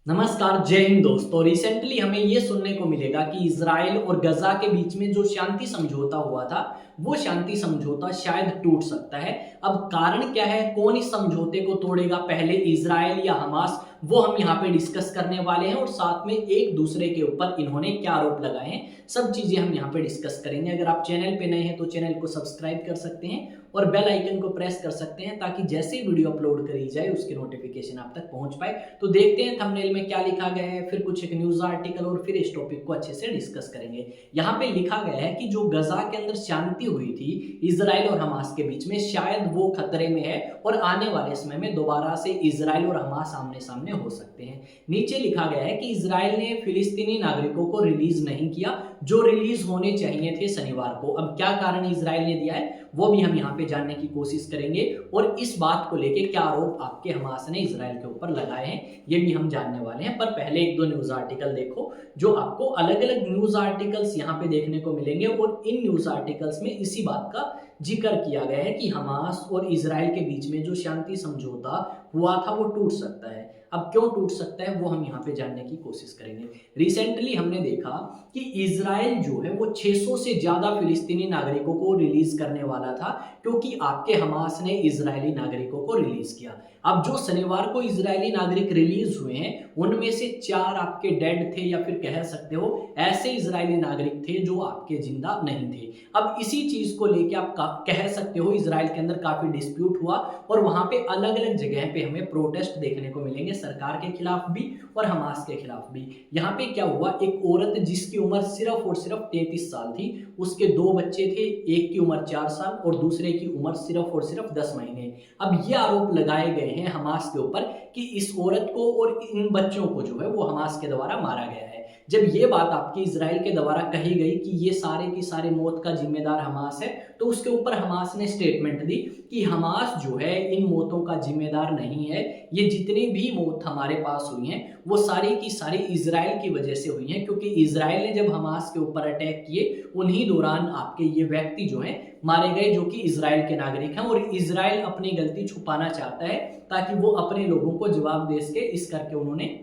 नमस्कार, जय हिंद दोस्तों। रिसेंटली हमें ये सुनने को मिलेगा कि इजराइल और गजा के बीच में जो शांति समझौता हुआ था, वो शांति समझौता शायद टूट सकता है। अब कारण क्या है, कौन इस समझौते को तोड़ेगा, पहले इजराइल या हमास, वो हम यहाँ पे डिस्कस करने वाले हैं। और साथ में एक दूसरे के ऊपर इन्होंने क्या आरोप लगाए हैं, सब चीजें हम यहाँ पे डिस्कस करेंगे। अगर आप चैनल पे नए हैं तो चैनल को सब्सक्राइब कर सकते हैं और बेल आइकन को प्रेस कर सकते हैं, ताकि जैसे ही वीडियो अपलोड करी जाए उसकी नोटिफिकेशन आप तक पहुंच पाए। तो देखते हैं थंबनेल में क्या लिखा गया है, फिर कुछ एक न्यूज आर्टिकल और फिर इस टॉपिक को अच्छे से डिस्कस करेंगे। यहाँ पे लिखा गया है कि जो गजा के अंदर शांति हुई थी इजराइल और हमास के बीच में, शायद वो खतरे में है और आने वाले समय में दोबारा से इजराइल और हमास आमने सामने हो सकते हैं। नीचे लिखा गया है कि इजराइल ने फिलिस्तीनी नागरिकों को रिलीज नहीं किया जो रिलीज होने चाहिए थे शनिवार को। अब क्या कारण इजराइल ने दिया है वो भी हम यहाँ पे जानने की कोशिश करेंगे, और इस बात को लेके क्या आरोप आपके हमास ने इजराइल के ऊपर लगाए हैं ये भी हम जानने वाले हैं। पर पहले एक दो न्यूज आर्टिकल देखो, जो आपको अलग अलग न्यूज आर्टिकल्स यहाँ पे देखने को मिलेंगे, और इन न्यूज आर्टिकल्स में इसी बात का जिक्र किया गया है कि हमास और इजराइल के बीच में जो शांति समझौता हुआ था वो टूट सकता है। अब क्यों टूट सकता है वो हम यहाँ पे जानने की कोशिश करेंगे। रिसेंटली हमने देखा कि इजराइल जो है वो 600 से ज्यादा फिलिस्तीनी नागरिकों को रिलीज करने वाला था, क्योंकि आपके हमास ने इजरायली नागरिकों को रिलीज किया। अब जो शनिवार को इजरायली नागरिक रिलीज हुए हैं उनमें से 4 आपके डेड थे, या फिर कह सकते हो ऐसे इजरायली नागरिक थे जो आपके जिंदा नहीं थे। अब इसी चीज को लेके आप कह सकते हो इजराइल के अंदर काफी डिस्प्यूट हुआ, और वहां पे अलग अलग जगह पे हमें प्रोटेस्ट देखने को मिलेंगे, सरकार के खिलाफ भी और हमास के खिलाफ भी। यहाँ पे क्या हुआ, एक औरत जिसकी उम्र सिर्फ और सिर्फ 33 साल थी, उसके 2 बच्चे थे, एक की उम्र 4 साल और दूसरे की उम्र सिर्फ और सिर्फ 10 महीने। अब ये आरोप लगाए गए हैं हमास के ऊपर कि इस औरत को और इन बच्चों को जो है वो हमास के द्वारा मारा गया है। जब ये बात आपकी इजराइल के द्वारा कही गई कि ये सारे की सारे मौत का जिम्मेदार हमास है, तो उसके ऊपर हमास ने स्टेटमेंट दी कि हमास जो है इन मौतों का जिम्मेदार नहीं है। ये जितनी भी मौत हमारे पास हुई हैं वो सारी की सारी इजराइल की वजह से हुई हैं, क्योंकि इजराइल ने जब हमास के ऊपर अटैक किए उन्हीं दौरान आपके ये व्यक्ति जो हैं मारे गए, जो कि इजराइल के नागरिक हैं। और इजराइल अपनी गलती छुपाना चाहता है ताकि वो अपने लोगों को जवाब दे सके, इस करके उन्होंने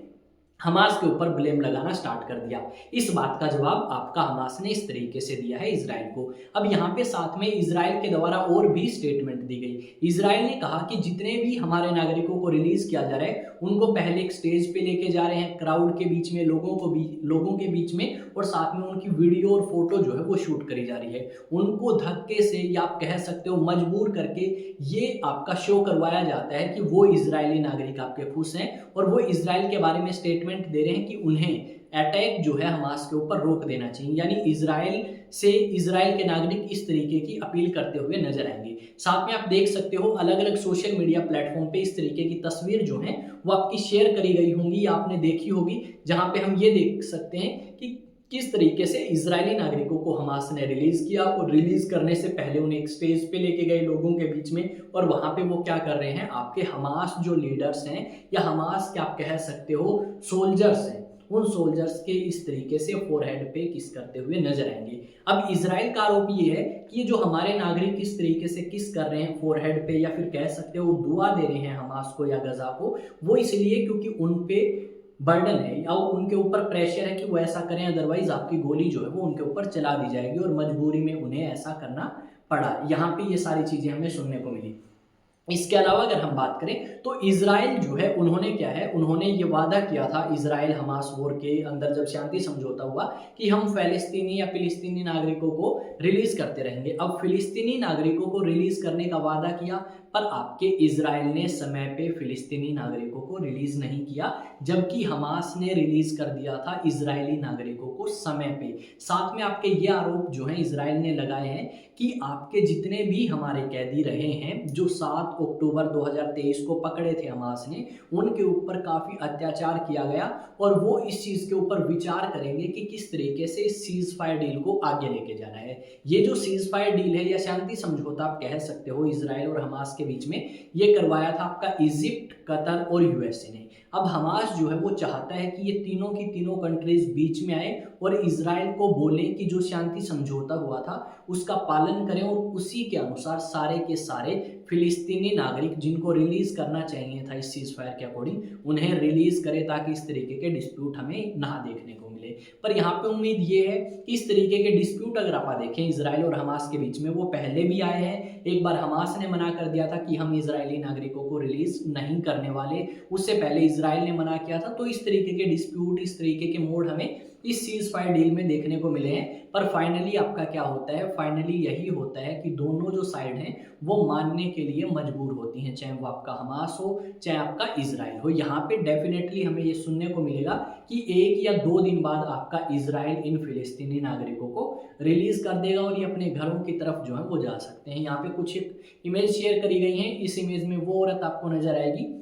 हमास के ऊपर ब्लेम लगाना स्टार्ट कर दिया। इस बात का जवाब आपका हमास ने इस तरीके से दिया है इजराइल को। अब यहाँ पे साथ में इजराइल के द्वारा और भी स्टेटमेंट दी गई। इजराइल ने कहा कि जितने भी हमारे नागरिकों को रिलीज किया जा रहा है उनको पहले एक स्टेज पे लेके जा रहे हैं, क्राउड के बीच में, लोगों के बीच में, और साथ में उनकी वीडियो और फोटो जो है वो शूट करी जा रही है। उनको धक्के से, या आप कह सकते हो मजबूर करके, ये आपका शो करवाया जाता है कि वो इजरायली नागरिक आपके खुश हैं, और वो इजराइल के बारे में स्टेटमेंट दे रहे हैं कि उन्हें अटैक जो है हमास के ऊपर रोक देना चाहिए। यानी इजराइल के नागरिक इस तरीके की अपील करते हुए नजर आएंगे। साथ में आप देख सकते हो अलग अलग सोशल मीडिया प्लेटफॉर्म पे इस तरीके की तस्वीर जो है वो आपकी शेयर करी गई होंगी या आपने देखी होगी, जहां पे हम ये देख सकते हैं कि किस तरीके से इजरायली नागरिकों को हमास ने रिलीज किया, और रिलीज करने से पहले उन्हें एक स्टेज पे लेके गए लोगों के बीच में, और वहां पे वो क्या कर रहे हैं, आपके हमास जो लीडर्स हैं या हमास के आप कह सकते हो सोल्जर्स हैं, उन सोल्जर्स के इस तरीके से फोरहेड पे किस करते हुए नजर आएंगे। अब इजराइल का आरोप ये है कि ये जो हमारे नागरिक इस तरीके से किस कर रहे हैं फोरहेड पे, या फिर कह सकते हो दुआ दे रहे हैं हमास को या गजा को, वो इसलिए क्योंकि उन पे बर्डन है या उनके ऊपर प्रेशर है कि वो ऐसा करें, अदरवाइज आपकी गोली जो है वो उनके ऊपर चला दी जाएगी, और मजबूरी में उन्हें ऐसा करना पड़ा। यहाँ पे ये सारी चीजें हमें सुनने को मिली। इसके अलावा अगर हम बात करें तो इजराइल जो है उन्होंने क्या है, उन्होंने ये वादा किया था इजराइल हमास वॉर के अंदर जब शांति समझौता हुआ कि हम फलस्तीनी या फिलिस्तीनी नागरिकों को रिलीज करते रहेंगे। अब फिलिस्तीनी नागरिकों को रिलीज करने का वादा किया, पर आपके इजराइल ने समय पे फिलिस्तीनी नागरिकों को रिलीज नहीं किया, जबकि हमास ने रिलीज कर दिया था इजरायली नागरिकों को समय पे। साथ में आपके ये आरोप जो है इजराइल ने लगाए हैं कि आपके जितने भी हमारे कैदी रहे हैं जो 7 अक्टूबर 2023 को पकड़े थे हमास ने, उनके ऊपर काफी अत्याचार किया गया, और वो इस चीज के ऊपर विचार करेंगे कि किस तरीके से इस सीज फायर डील को आगे लेके जाना है। ये जो सीज फायर डील है या शांति समझौता आप कह सकते हो इजराइल और हमास के बीच में, ये करवाया था आपका इजिप्ट, कतर और यूएसए ने। अब हमास जो है वो चाहता है कि ये तीनों की तीनों कंट्रीज बीच में आए और इजराइल को बोले कि जो शांति समझौता हुआ था उसका पालन करें, और उसी के अनुसार सारे के सारे फिलिस्तीनी नागरिक जिनको रिलीज करना चाहिए था इस सीज फायर के अकॉर्डिंग, उन्हें रिलीज करे ताकि इस तरीके के डिस्प्यूट हमें ना देखने को मिले। पर यहाँ पे उम्मीद ये है कि इस तरीके के डिस्प्यूट अगर आप देखें इसराइल और हमास के बीच में, वो पहले भी आए हैं। एक बार हमास ने मना कर दिया था कि हम इजरायली नागरिकों को रिलीज नहीं करने वाले, उससे पहले इसराइल ने मना किया था। तो इस तरीके के डिस्प्यूट, इस तरीके के मोड हमें इस सीज फायर डील में देखने को मिले हैं। पर फाइनली आपका क्या होता है, फाइनली यही होता है कि दोनों जो साइड हैं वो मानने के लिए मजबूर होती हैं, चाहे वो आपका हमास हो चाहे आपका इजराइल हो। यहाँ पे डेफिनेटली हमें ये सुनने को मिलेगा कि 1 या 2 दिन बाद आपका इजराइल इन फिलिस्तीनी नागरिकों को रिलीज कर देगा और ये अपने घरों की तरफ जो है वो जा सकते हैं। यहाँ पे कुछ इमेज शेयर करी गई हैं। इस इमेज में वो औरत आपको नजर आएगी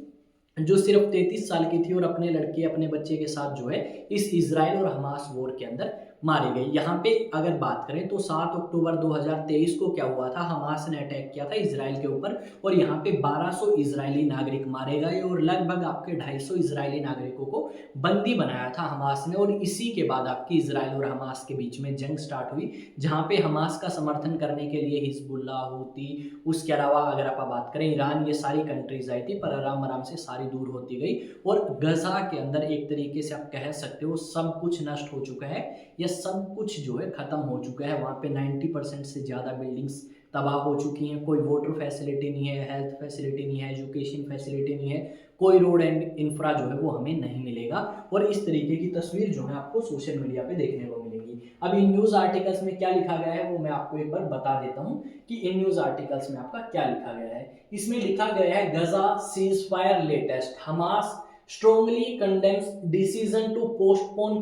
जो सिर्फ 33 साल की थी और अपने लड़के अपने बच्चे के साथ जो है इस इजराइल और हमास वॉर के अंदर मारी गई। यहाँ पे अगर बात करें तो 7 अक्टूबर 2023 को क्या हुआ था, हमास ने अटैक किया था इजराइल के ऊपर और यहाँ पे 1200 इजरायली नागरिक मारे गए और लगभग आपके 250 इजरायली नागरिकों को बंदी बनाया था हमास ने। और इसी के बाद आपकी इजराइल और हमास के बीच में जंग स्टार्ट हुई, जहाँ पे हमास का समर्थन करने के लिए हिजबुल्लाह, हूती, उसके अलावा अगर आप बात करें ईरान, ये सारी कंट्रीज आई थी, पर आराम आराम से सारी दूर होती गई। और गजा के अंदर एक तरीके से आप कह सकते हो सब कुछ नष्ट हो चुका है, यह सब कुछ जो है खत्म हो चुका है। वहाँ पे 90% से ज़्यादा बिल्डिंग्स तबाह हो चुकी हैं, कोई वाटर फैसिलिटी नहीं है, हेल्थ फैसिलिटी नहीं है, एजुकेशन फैसिलिटी नहीं है, कोई रोड एंड इंफ्रा जो है वो हमें नहीं मिलेगा। और इस तरीके की तस्वीर जो है आपको सोशल मीडिया पे देखने को मिलेगी। अब इन न्यूज़ आर्टिकल्स में क्या लिखा गया है वो मैं आपको एक बार बता देता हूँ कि इन न्यूज़ आर्टिकल्स में आपका क्या लिखा गया है। इसमें लिखा गया है Gaza ceasefire latest, Hamas strongly condemns decision to postpone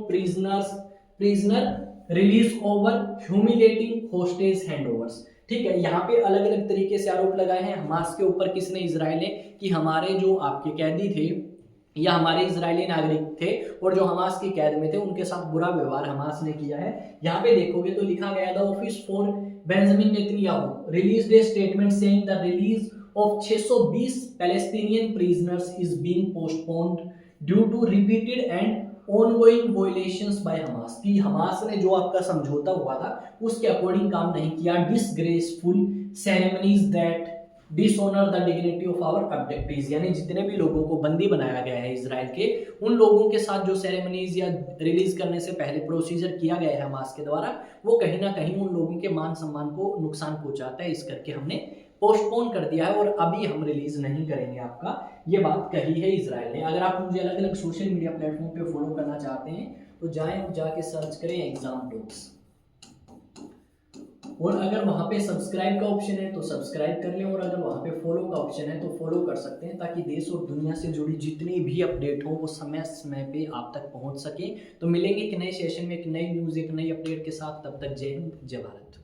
prisoner release over humiliating hostage handovers. ठीक है, यहाँ पे अलग अलग तरीके से आरोप लगाए हैं हमास के ऊपर, किसने, इजराइल ने, कि हमारे जो आपके कैदी थे या हमारे इजरायली नागरिक थे और जो हमास की कैद में थे उनके साथ बुरा व्यवहार हमास ने किया है। यहाँ पे देखोगे तो लिखा गया the office for Benjamin Netanyahu released a statement saying the release of 620 Palestinian prisoners is being postponed due to repeated and ongoing violations by Hamas, कि हमास ने जो आपका समझौता हुआ था उसके अकॉर्डिंग काम नहीं किया। Disgraceful ceremonies that dishonour the dignity of our abductees, यानी जितने भी लोगों को बंदी बनाया गया है इजराइल के, उन लोगों के साथ जो सेरेमनीज या रिलीज करने से पहले प्रोसीजर किया गया है हमास के द्वारा, वो कहीं ना कहीं उन लोगों के मान सम्मान को नुकसान पहुंचाता है। इस करके हमने पोस्टपोन कर दिया है और अभी हम रिलीज नहीं करेंगे आपका, ये बात कही है इजराइल ने। अगर आप मुझे अलग अलग सोशल मीडिया प्लेटफॉर्म पे फॉलो करना चाहते हैं तो जाएं और जाके सर्च करें एग्जाम टॉक्स, और अगर वहां पे सब्सक्राइब का ऑप्शन है तो सब्सक्राइब कर लें, और अगर वहां पे फॉलो का ऑप्शन है तो फॉलो कर सकते हैं, ताकि देश और दुनिया से जुड़ी जितनी भी अपडेट हो वो समय समय पे आप तक पहुंच सके। तो मिलेंगे एक नए सेशन में एक नई न्यूज़, एक नई अपडेट के साथ, तब तक जय हिंद, जय भारत।